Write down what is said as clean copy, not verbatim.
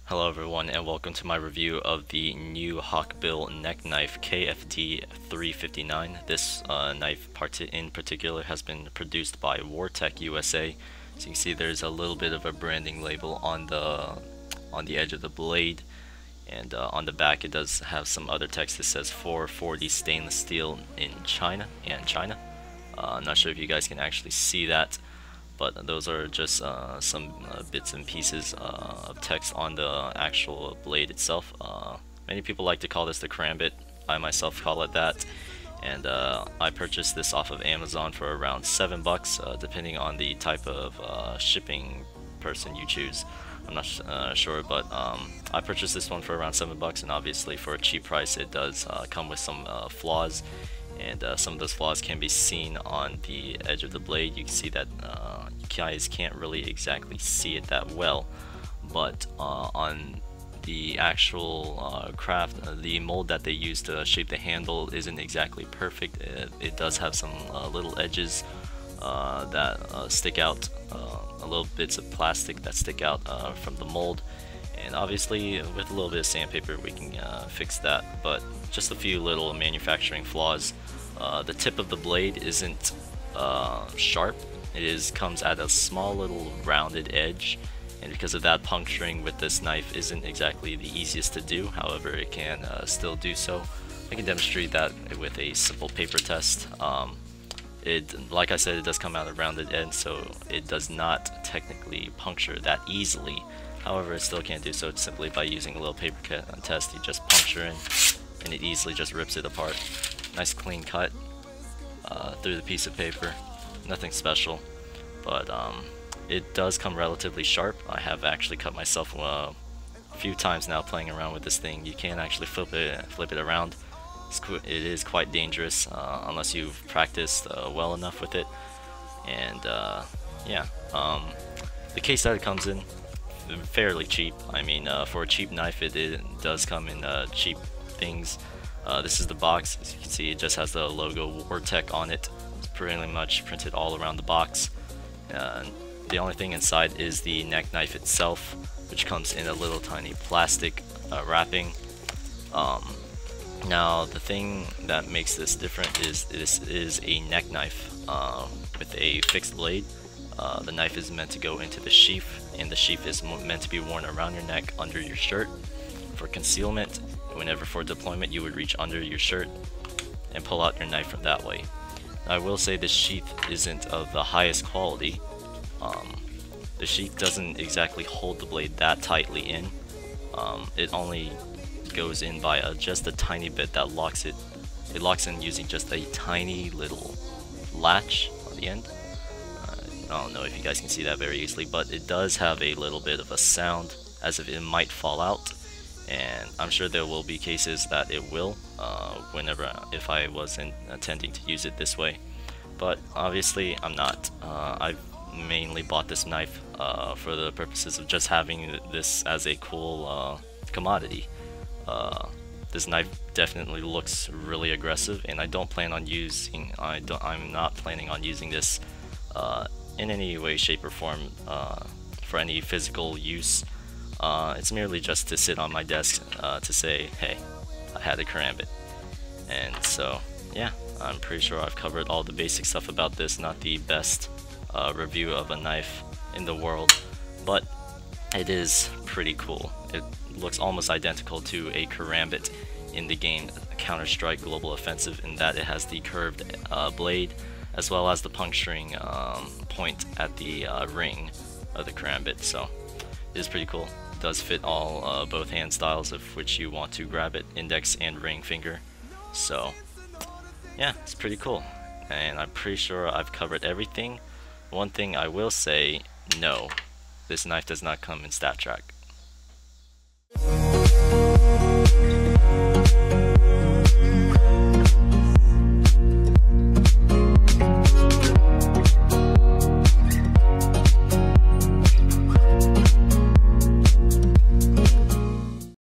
Hello everyone and welcome to my review of the new Hawkbill neck knife KFD 359. This knife in particular has been produced by Wartech USA. So you can see there's a little bit of a branding label on the edge of the blade, and on the back it does have some other text that says 440 stainless steel in China. I'm not sure if you guys can actually see that, but those are just some bits and pieces of text on the actual blade itself. Many people like to call this the karambit. I myself call it that, and I purchased this off of Amazon for around $7, depending on the type of shipping person you choose. I'm not sure, but I purchased this one for around $7, and obviously for a cheap price it does come with some flaws. And some of those flaws can be seen on the edge of the blade. You can see that you guys can't really exactly see it that well, but on the actual craft, the mold that they use to shape the handle isn't exactly perfect. It does have some little edges that stick out, little bits of plastic that stick out from the mold. And obviously with a little bit of sandpaper we can fix that, but just a few little manufacturing flaws. The tip of the blade isn't sharp. It comes at a small little rounded edge, and because of that, puncturing with this knife isn't exactly the easiest to do. However, it can still do so. I can demonstrate that with a simple paper test. Like I said, it does come out a rounded edge, so it does not technically puncture that easily. However, it still can't do so simply by using a little paper test. You just puncture in, and it easily just rips it apart. Nice clean cut through the piece of paper. Nothing special, but it does come relatively sharp. I have actually cut myself a few times now playing around with this thing. You can actually flip it around. It is quite dangerous unless you've practiced well enough with it. And yeah, the case that it comes in, fairly cheap. I mean, for a cheap knife, it does come in cheap things. This is the box. As you can see, it just has the logo Wartech on it. It's pretty much printed all around the box. The only thing inside is the neck knife itself, which comes in a little tiny plastic wrapping. Now, the thing that makes this different is this is a neck knife with a fixed blade. The knife is meant to go into the sheath, and the sheath is meant to be worn around your neck under your shirt for concealment. Whenever for deployment, you would reach under your shirt and pull out your knife from that way. Now, I will say this sheath isn't of the highest quality. The sheath doesn't exactly hold the blade that tightly in. It only goes in by just a tiny bit that locks it. It locks in using just a tiny little latch on the end. I don't know if you guys can see that very easily, but it does have a little bit of a sound as if it might fall out. And I'm sure there will be cases that it will if I wasn't intending to use it this way, but obviously I'm not. I've mainly bought this knife for the purposes of just having this as a cool commodity. This knife definitely looks really aggressive, and I don't plan on using. I'm not planning on using this in any way, shape, or form for any physical use. It's merely just to sit on my desk to say, hey, I had a karambit. And so, yeah, I'm pretty sure I've covered all the basic stuff about this. Not the best review of a knife in the world, but it is pretty cool. It looks almost identical to a karambit in the game Counter-Strike Global Offensive, in that it has the curved blade as well as the puncturing point at the ring of the karambit. So it is pretty cool. It does fit all both hand styles of which you want to grab it, index and ring finger. So yeah, it's pretty cool, and I'm pretty sure I've covered everything. One thing I will say, no, this knife does not come in StatTrak.